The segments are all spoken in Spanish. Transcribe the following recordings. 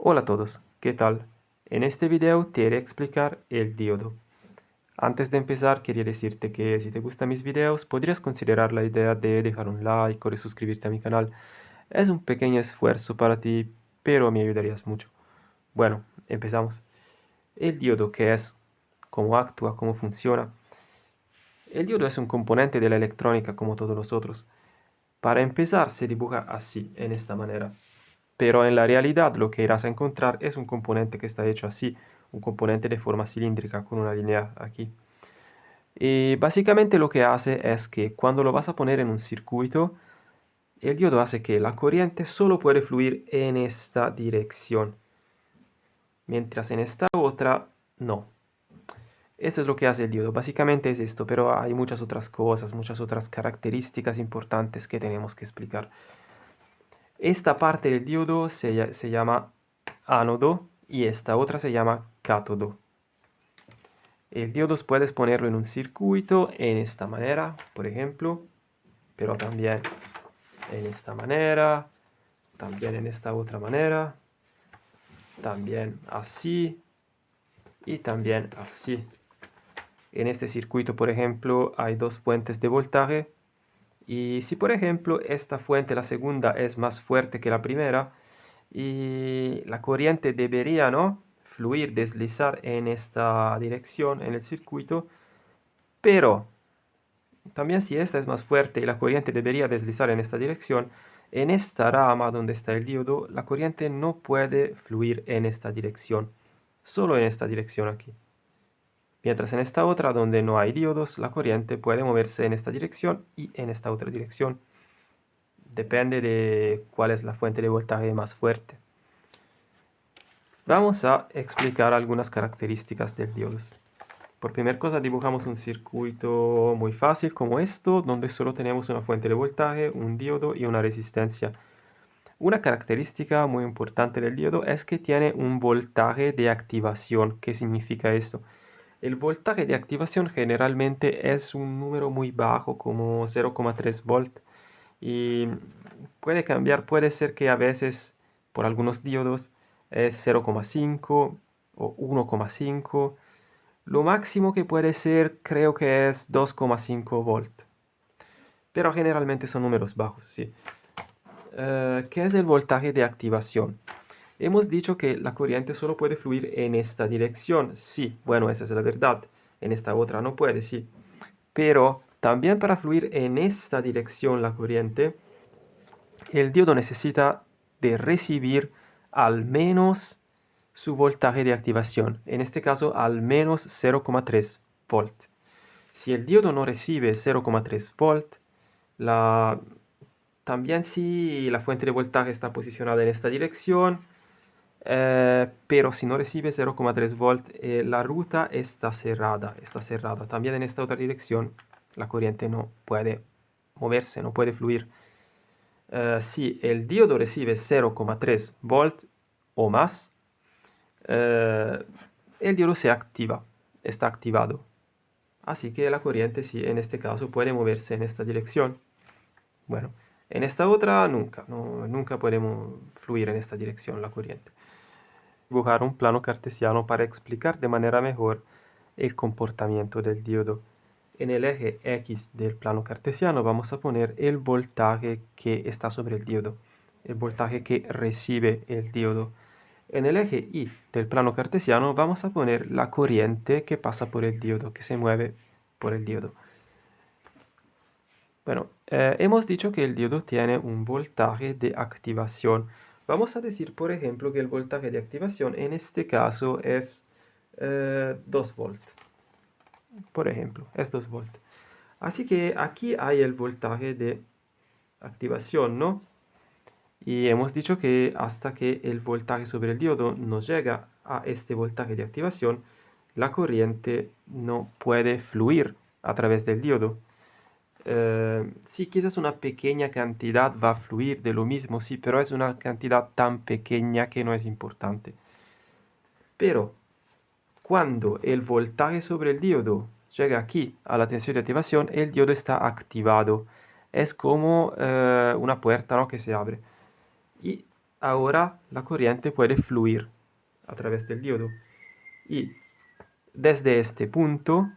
Hola a todos, ¿qué tal? En este video te iré a explicar el diodo. Antes de empezar, quería decirte que si te gustan mis videos, podrías considerar la idea de dejar un like o de suscribirte a mi canal. Es un pequeño esfuerzo para ti, pero me ayudarías mucho. Bueno, empezamos. El diodo, ¿qué es? ¿Cómo actúa? ¿Cómo funciona? El diodo es un componente de la electrónica como todos los otros. Para empezar, se dibuja así, en esta manera. Pero en la realidad lo que irás a encontrar es un componente que está hecho así, un componente de forma cilíndrica con una línea aquí. Y básicamente lo que hace es que cuando lo vas a poner en un circuito, el diodo hace que la corriente solo puede fluir en esta dirección, mientras en esta otra no. Eso es lo que hace el diodo, básicamente es esto, pero hay muchas otras cosas, muchas otras características importantes que tenemos que explicar. Esta parte del diodo se llama ánodo y esta otra se llama cátodo. El diodo puedes ponerlo en un circuito en esta manera, por ejemplo, pero también en esta manera, también en esta otra manera, también así y también así. En este circuito, por ejemplo, hay dos fuentes de voltaje y si, por ejemplo, esta fuente, la segunda, es más fuerte que la primera, y la corriente debería, ¿no?, fluir, deslizar en esta dirección en el circuito, pero también si esta es más fuerte y la corriente debería deslizar en esta dirección, en esta rama donde está el diodo, la corriente no puede fluir en esta dirección, solo en esta dirección aquí. Mientras en esta otra, donde no hay diodos, la corriente puede moverse en esta dirección y en esta otra dirección. Depende de cuál es la fuente de voltaje más fuerte. Vamos a explicar algunas características del diodo. Por primera cosa dibujamos un circuito muy fácil como esto, donde solo tenemos una fuente de voltaje, un diodo y una resistencia. Una característica muy importante del diodo es que tiene un voltaje de activación. ¿Qué significa esto? El voltaje de activación generalmente es un número muy bajo, como 0,3 volt. Y puede cambiar, puede ser que a veces por algunos diodos es 0,5 o 1,5. Lo máximo que puede ser creo que es 2,5 volt. Pero generalmente son números bajos, sí. ¿Qué es el voltaje de activación? Hemos dicho que la corriente solo puede fluir en esta dirección. Sí, bueno, esa es la verdad. En esta otra no puede, sí. Pero también para fluir en esta dirección la corriente, el diodo necesita de recibir al menos su voltaje de activación. En este caso, al menos 0,3 volt. Si el diodo no recibe 0,3 volt, también si la fuente de voltaje está posicionada en esta dirección, pero si no recibe 0,3 volt, la ruta está cerrada, También en esta otra dirección, la corriente no puede moverse, no puede fluir. Si el diodo recibe 0,3 volt o más, el diodo se activa, está activado. Así que la corriente, sí, en este caso puede moverse en esta dirección. Bueno, en esta otra nunca, nunca podemos fluir en esta dirección la corriente. Dibujar un plano cartesiano para explicar de manera mejor el comportamiento del diodo. En el eje X del plano cartesiano vamos a poner el voltaje que está sobre el diodo, el voltaje que recibe el diodo. En el eje Y del plano cartesiano vamos a poner la corriente que pasa por el diodo, que se mueve por el diodo. Bueno, hemos dicho que el diodo tiene un voltaje de activación. Vamos a decir, por ejemplo, que el voltaje de activación en este caso es 2 volt. Por ejemplo, es 2 volt. Así que aquí hay el voltaje de activación, ¿no? Y hemos dicho que hasta que el voltaje sobre el diodo no llega a este voltaje de activación, la corriente no puede fluir a través del diodo. Sí, quizás una pequeña cantidad va a fluir de lo mismo, sí, pero es una cantidad tan pequeña que no es importante. Pero cuando el voltaje sobre el diodo llega aquí a la tensión de activación, el diodo está activado. Es como una puerta, ¿no?, que se abre. Y ahora la corriente puede fluir a través del diodo. Y desde este punto,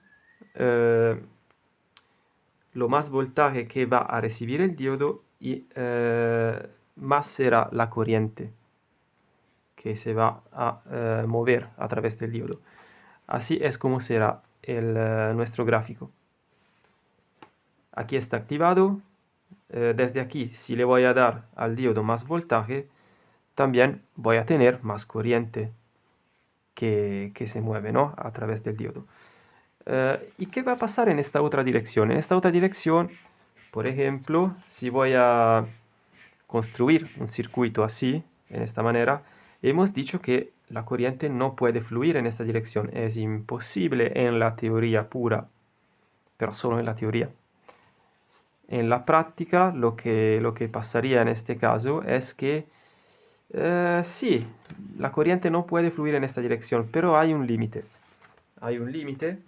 lo más voltaje que va a recibir el diodo y más será la corriente que se va a mover a través del diodo. Así es como será nuestro gráfico. Aquí está activado. Desde aquí, si le voy a dar al diodo más voltaje, también voy a tener más corriente que se mueve, ¿no?, a través del diodo. ¿Y qué va a pasar en esta otra dirección? En esta otra dirección, por ejemplo, si voy a construir un circuito así, en esta manera, hemos dicho que la corriente no puede fluir en esta dirección. Es imposible en la teoría pura, pero solo en la teoría. En la práctica, lo que pasaría en este caso es que sí, la corriente no puede fluir en esta dirección, pero hay un límite. Hay un límite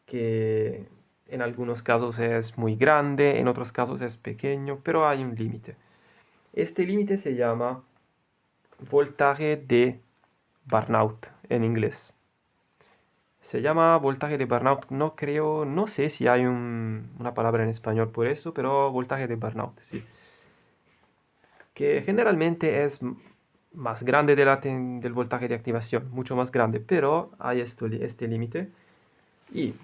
que en algunos casos es muy grande, en otros casos es pequeño, pero hay un límite. Este límite se llama voltaje de burnout en inglés. Se llama voltaje de burnout, no sé si hay una palabra en español por eso, pero voltaje de burnout, sí. Que generalmente es más grande del voltaje de activación, mucho más grande, pero hay este límite. Y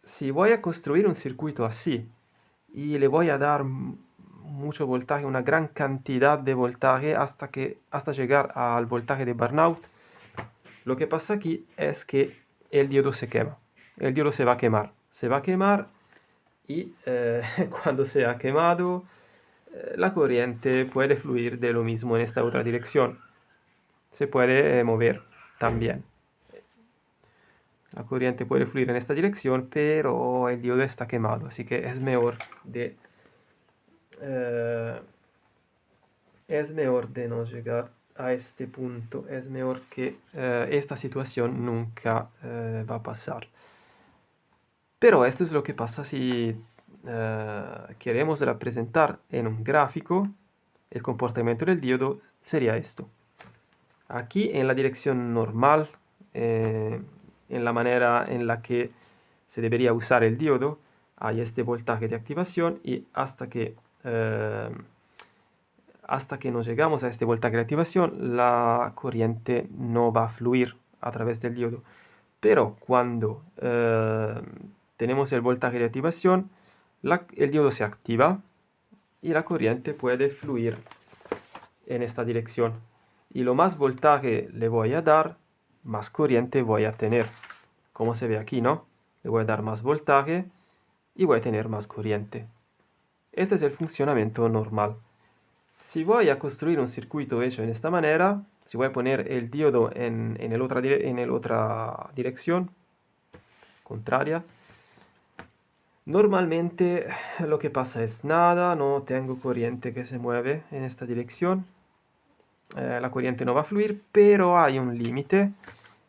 si voy a construir un circuito así y le voy a dar mucho voltaje, una gran cantidad de voltaje hasta llegar al voltaje de burnout, lo que pasa aquí es que el diodo se quema. El diodo se va a quemar. Se va a quemar y cuando se ha quemado, la corriente puede fluir de lo mismo en esta otra dirección. Se puede mover también. La corriente puede fluir en esta dirección, pero el diodo está quemado, así que es mejor de no llegar a este punto. Es mejor que esta situación nunca va a pasar. Pero esto es lo que pasa si queremos representar en un gráfico el comportamiento del diodo, sería esto. Aquí en la dirección normal, en la manera en la que se debería usar el diodo, hay este voltaje de activación y hasta que no llegamos a este voltaje de activación, la corriente no va a fluir a través del diodo. Pero cuando tenemos el voltaje de activación, el diodo se activa y la corriente puede fluir en esta dirección. Y lo más voltaje le voy a dar, más corriente voy a tener. Como se ve aquí, ¿no? Le voy a dar más voltaje y voy a tener más corriente. Este es el funcionamiento normal. Si voy a construir un circuito hecho en esta manera, si voy a poner el diodo en la otra dirección, contraria, normalmente lo que pasa es nada, no tengo corriente que se mueve en esta dirección. La corriente no va a fluir, pero hay un límite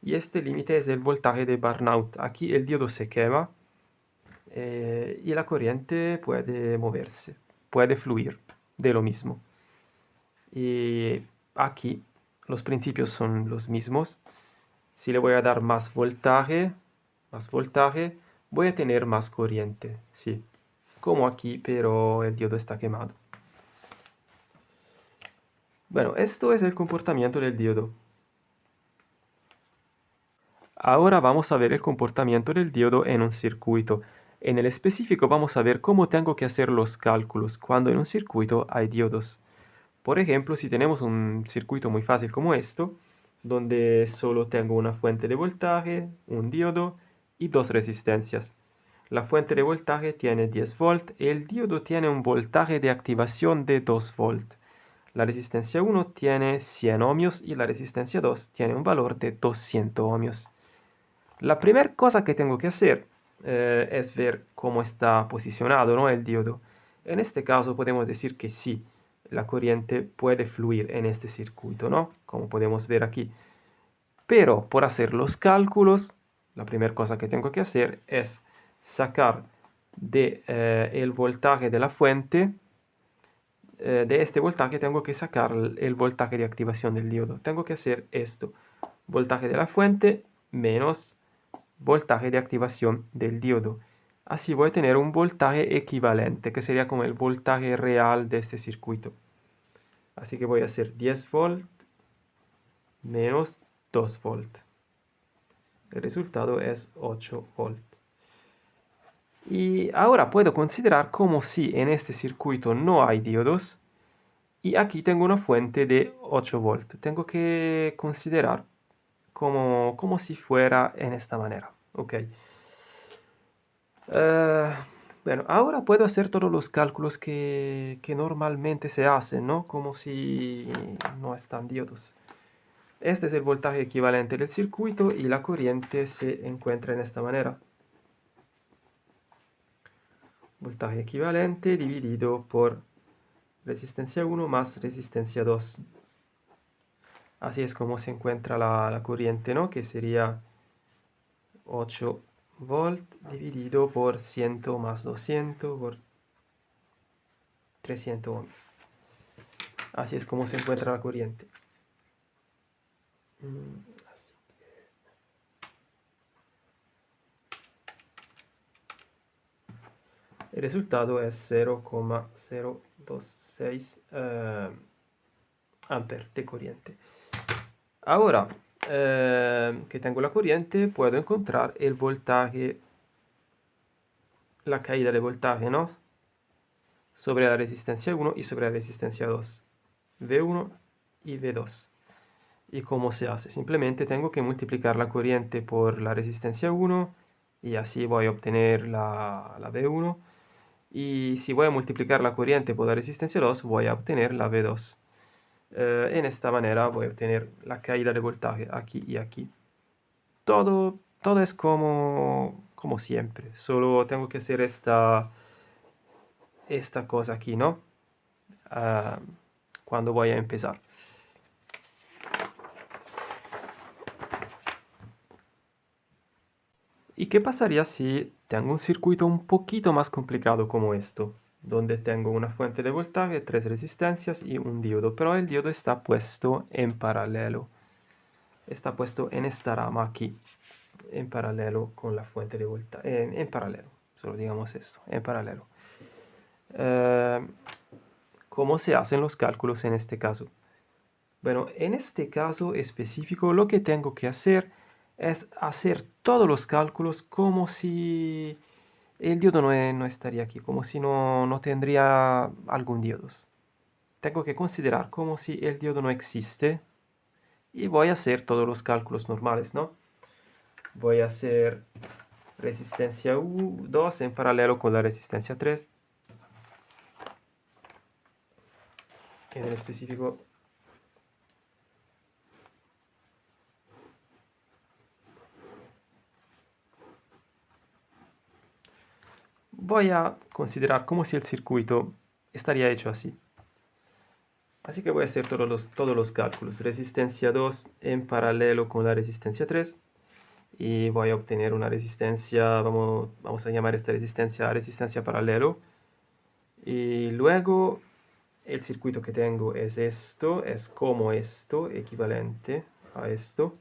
y este límite es el voltaje de burnout. Aquí el diodo se quema y la corriente puede moverse, puede fluir de lo mismo. Y aquí los principios son los mismos. Si le voy a dar más voltaje, voy a tener más corriente, sí, como aquí, pero el diodo está quemado. Bueno, esto es el comportamiento del diodo. Ahora vamos a ver el comportamiento del diodo en un circuito. En el específico vamos a ver cómo tengo que hacer los cálculos cuando en un circuito hay diodos. Por ejemplo, si tenemos un circuito muy fácil como esto, donde solo tengo una fuente de voltaje, un diodo y dos resistencias. La fuente de voltaje tiene 10 volt, el diodo tiene un voltaje de activación de 2 volt. La resistencia 1 tiene 100 ohmios y la resistencia 2 tiene un valor de 200 ohmios. La primera cosa que tengo que hacer es ver cómo está posicionado, ¿no?, el diodo. En este caso podemos decir que sí, la corriente puede fluir en este circuito, ¿no?, como podemos ver aquí. Pero por hacer los cálculos, la primera cosa que tengo que hacer es sacar el voltaje de la fuente de este voltaje tengo que sacar el voltaje de activación del diodo. Tengo que hacer esto, voltaje de la fuente menos voltaje de activación del diodo. Así voy a tener un voltaje equivalente, que sería como el voltaje real de este circuito. Así que voy a hacer 10 volt menos 2 volt. El resultado es 8 volt. Y ahora puedo considerar como si en este circuito no hay diodos y aquí tengo una fuente de 8 volt. Tengo que considerar como si fuera en esta manera. Ok. Bueno, ahora puedo hacer todos los cálculos que normalmente se hacen, ¿no? Como si no están diodos. Este es el voltaje equivalente del circuito y la corriente se encuentra en esta manera. Voltaje equivalente dividido por resistencia 1 más resistencia 2. Así es como se encuentra la corriente, ¿no? Que sería 8 volt dividido por 100 más 200 por 300 ohms. Así es como se encuentra la corriente. El resultado es 0,026 amperes de corriente. Ahora que tengo la corriente, puedo encontrar el voltaje, la caída de voltaje, ¿no? Sobre la resistencia 1 y sobre la resistencia 2. V1 y V2. ¿Y cómo se hace? Simplemente tengo que multiplicar la corriente por la resistencia 1 y así voy a obtener la V1. Y si voy a multiplicar la corriente por la resistencia 2, voy a obtener la V2. En esta manera voy a obtener la caída de voltaje aquí y aquí. Todo es como siempre. Solo tengo que hacer esta cosa aquí, ¿no? Cuando voy a empezar. ¿Y qué pasaría si tengo un circuito un poquito más complicado como esto? Donde tengo una fuente de voltaje, 3 resistencias y un diodo, pero el diodo está puesto en paralelo. Está puesto en esta rama aquí, en paralelo con la fuente de voltaje, en paralelo, solo digamos esto, en paralelo. ¿Cómo se hacen los cálculos en este caso? Bueno, en este caso específico lo que tengo que hacer es hacer todos los cálculos como si el diodo no estaría aquí, como si no tendría algún diodo. Tengo que considerar como si el diodo no existe y voy a hacer todos los cálculos normales, ¿no? Voy a hacer resistencia 2 en paralelo con la resistencia 3. En el específico voy a considerar como si el circuito estaría hecho así. Así que voy a hacer todos los cálculos. Resistencia 2 en paralelo con la resistencia 3. Y voy a obtener una resistencia, vamos a llamar esta resistencia paralelo. Y luego el circuito que tengo es esto, es como esto, equivalente a esto.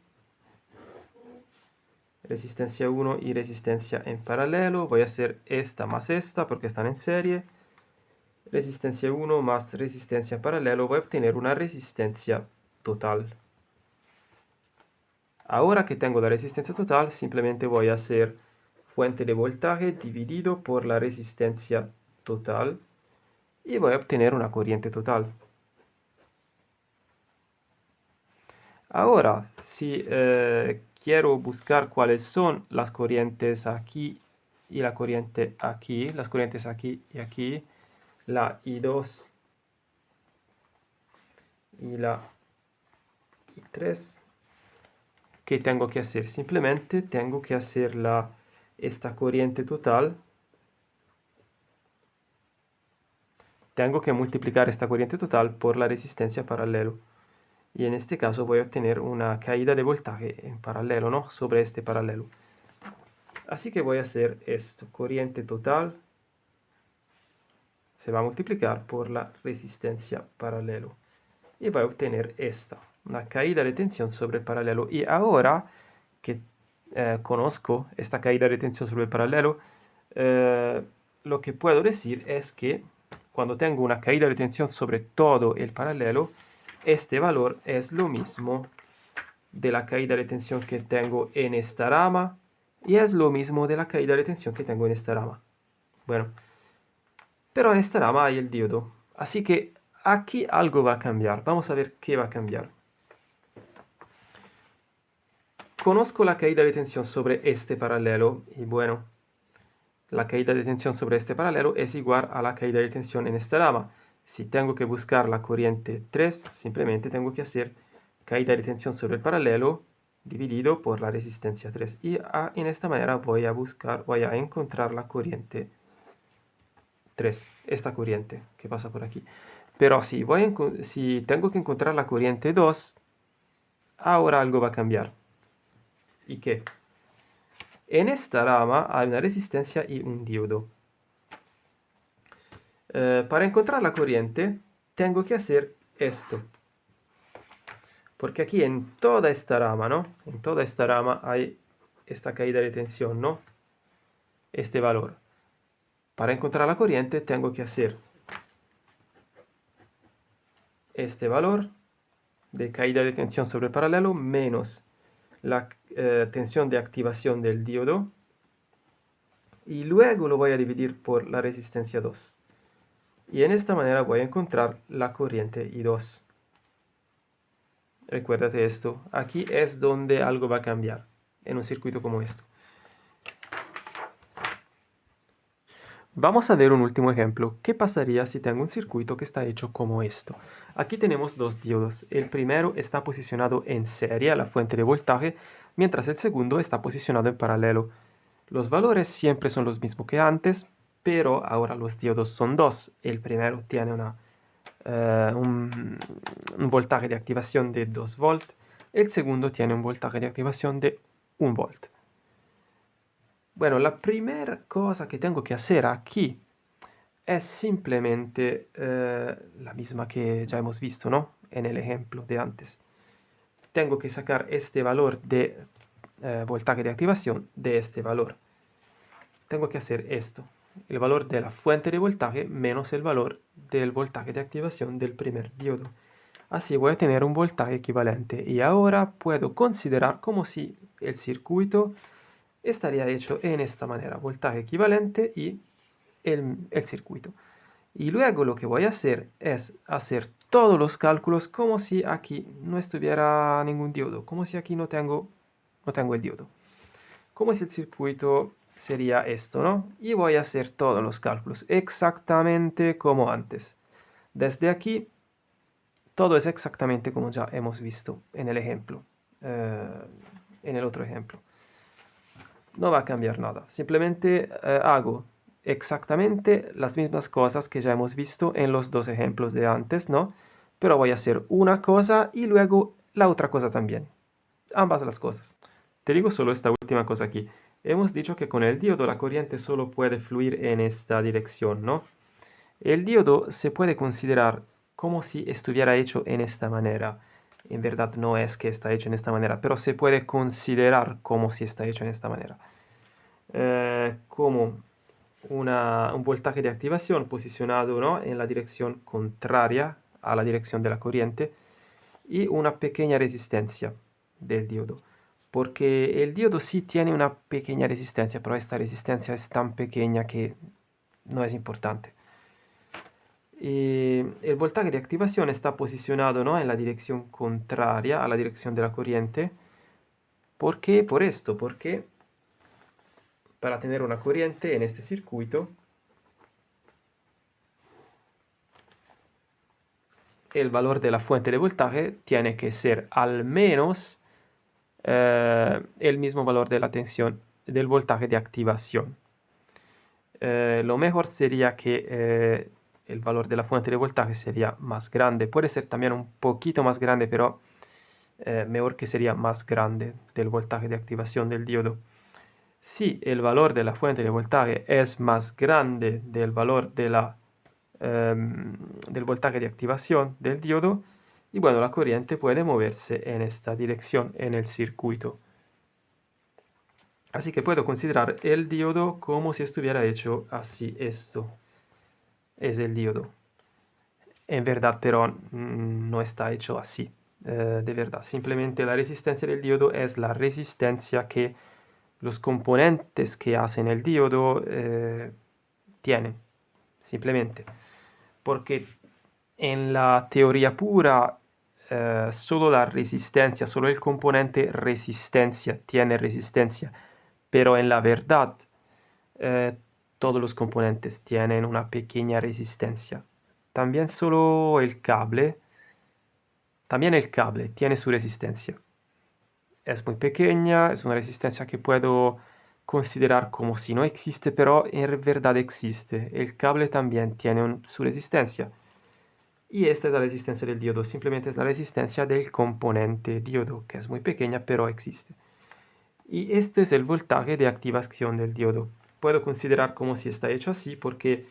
Resistencia 1 y resistencia en paralelo. Voy a hacer esta más esta porque están en serie. Resistencia 1 más resistencia paralelo. Voy a obtener una resistencia total. Ahora que tengo la resistencia total, simplemente voy a hacer fuente de voltaje dividido por la resistencia total y voy a obtener una corriente total. Ahora, si quiero buscar cuáles son las corrientes aquí y la corriente aquí, las corrientes aquí y aquí, la I2 y la I3, ¿qué tengo que hacer? Simplemente tengo que hacer esta corriente total. Tengo que multiplicar esta corriente total por la resistencia paralelo. Y en este caso voy a obtener una caída de voltaje en paralelo, ¿no? Sobre este paralelo. Así que voy a hacer esto, corriente total se va a multiplicar por la resistencia paralelo. Y voy a obtener esta, una caída de tensión sobre el paralelo. Y ahora que conozco esta caída de tensión sobre el paralelo, lo que puedo decir es que cuando tengo una caída de tensión sobre todo el paralelo, este valor es lo mismo de la caída de tensión que tengo en esta rama y es lo mismo de la caída de tensión que tengo en esta rama. Bueno, pero en esta rama hay el diodo, así que aquí algo va a cambiar. Vamos a ver qué va a cambiar. Conozco la caída de tensión sobre este paralelo y bueno, la caída de tensión sobre este paralelo es igual a la caída de tensión en esta rama. Si tengo que buscar la corriente 3, simplemente tengo que hacer caída de tensión sobre el paralelo dividido por la resistencia 3. Y en esta manera voy a encontrar la corriente 3, esta corriente que pasa por aquí. Pero si tengo que encontrar la corriente 2, ahora algo va a cambiar. ¿Y qué? En esta rama hay una resistencia y un diodo. Para encontrar la corriente, tengo que hacer esto. Porque aquí en toda esta rama, ¿no? En toda esta rama hay esta caída de tensión, ¿no? Este valor. Para encontrar la corriente, tengo que hacer este valor de caída de tensión sobre el paralelo menos la tensión de activación del diodo. Y luego lo voy a dividir por la resistencia 2. Y en esta manera voy a encontrar la corriente I2. Recuérdate esto, aquí es donde algo va a cambiar en un circuito como esto. Vamos a ver un último ejemplo. ¿Qué pasaría si tengo un circuito que está hecho como esto? Aquí tenemos dos diodos. El primero está posicionado en serie a la fuente de voltaje, mientras el segundo está posicionado en paralelo. Los valores siempre son los mismos que antes, pero ahora los diodos son dos. El primero tiene un voltaje de activación de 2 volt, el segundo tiene un voltaje de activación de 1 volt. Bueno, la primera cosa que tengo que hacer aquí es simplemente la misma que ya hemos visto, ¿no? En el ejemplo de antes. Tengo que sacar este valor de voltaje de activación de este valor. Tengo que hacer esto. El valor de la fuente de voltaje menos el valor del voltaje de activación del primer diodo. Así voy a tener un voltaje equivalente y ahora puedo considerar como si el circuito estaría hecho en esta manera, voltaje equivalente y el circuito. Y luego lo que voy a hacer es hacer todos los cálculos como si aquí no estuviera ningún diodo, como si aquí no tengo el diodo. Como si el circuito sería esto, ¿no? Y voy a hacer todos los cálculos exactamente como antes. Desde aquí, todo es exactamente como ya hemos visto en el ejemplo, en el otro ejemplo. No va a cambiar nada. Simplemente hago exactamente las mismas cosas que ya hemos visto en los dos ejemplos de antes, ¿no? Pero voy a hacer una cosa y luego la otra cosa también. Ambas las cosas. Te digo solo esta última cosa aquí. Hemos dicho que con el diodo la corriente solo puede fluir en esta dirección, ¿no? El diodo se puede considerar como si estuviera hecho en esta manera. En verdad no es que está hecho en esta manera, pero se puede considerar como si está hecho en esta manera. Como un voltaje de activación posicionado, ¿no?, en la dirección contraria a la dirección de la corriente y una pequeña resistencia del diodo. Porque el diodo sí tiene una pequeña resistencia, pero esta resistencia es tan pequeña que no es importante. Y el voltaje de activación está posicionado, ¿no?, en la dirección contraria a la dirección de la corriente. ¿Por qué? Por esto, porque para tener una corriente en este circuito, el valor de la fuente de voltaje tiene que ser al menos el mismo valor de la tensión del voltaje de activación. Lo mejor sería que el valor de la fuente de voltaje sería más grande. Puede ser también un poquito más grande, pero mejor que sería más grande del voltaje de activación del diodo. Si el valor de la fuente de voltaje es más grande del valor de la del voltaje de activación del diodo. Y bueno, la corriente puede moverse en esta dirección en el circuito. Así que puedo considerar el diodo como si estuviera hecho así. Esto es el diodo. En verdad, pero no está hecho así, de verdad. Simplemente la resistencia del diodo es la resistencia que los componentes que hacen el diodo tienen, simplemente. Porque en la teoría pura, solo la resistencia, solo el componente resistencia tiene resistencia. Pero en la verdad, todos los componentes tienen una pequeña resistencia. También también el cable tiene su resistencia. Es muy pequeña, es una resistencia que puedo considerar como si no existe, pero en verdad existe. El cable también tiene su resistencia. Y esta es la resistencia del diodo, simplemente es la resistencia del componente diodo, que es muy pequeña, pero existe. Y este es el voltaje de activación del diodo. Puedo considerar como si está hecho así porque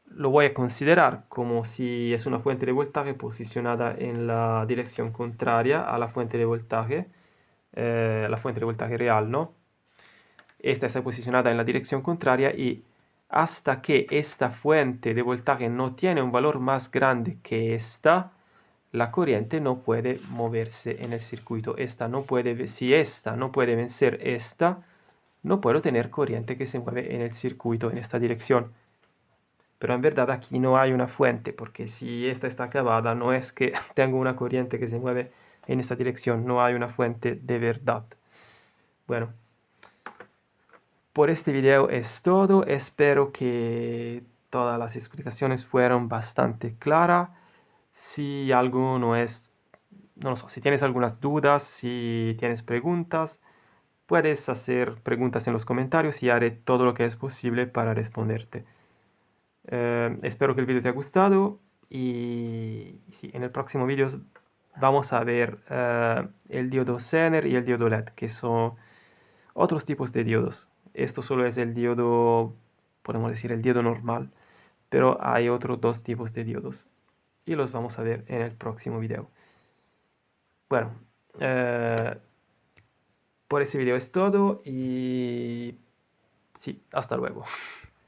lo voy a considerar como si es una fuente de voltaje posicionada en la dirección contraria a la fuente de voltaje real, ¿no? Esta está posicionada en la dirección contraria y hasta que esta fuente de voltaje no tiene un valor más grande que esta, la corriente no puede moverse en el circuito. Si esta no puede vencer esta, no puedo tener corriente que se mueve en el circuito en esta dirección. Pero en verdad aquí no hay una fuente, porque si esta está acabada, no es que tengo una corriente que se mueve en esta dirección, no hay una fuente de verdad. Bueno, por este video es todo, espero que todas las explicaciones fueron bastante claras. Si algo no es, no lo sé, si tienes algunas dudas, si tienes preguntas, puedes hacer preguntas en los comentarios y haré todo lo que es posible para responderte. Espero que el video te haya gustado y sí, en el próximo video vamos a ver el diodo Zener y el diodo LED, que son otros tipos de diodos. Esto solo es el diodo, podemos decir el diodo normal, pero hay otros dos tipos de diodos y los vamos a ver en el próximo video. Bueno, por ese video es todo y sí, hasta luego.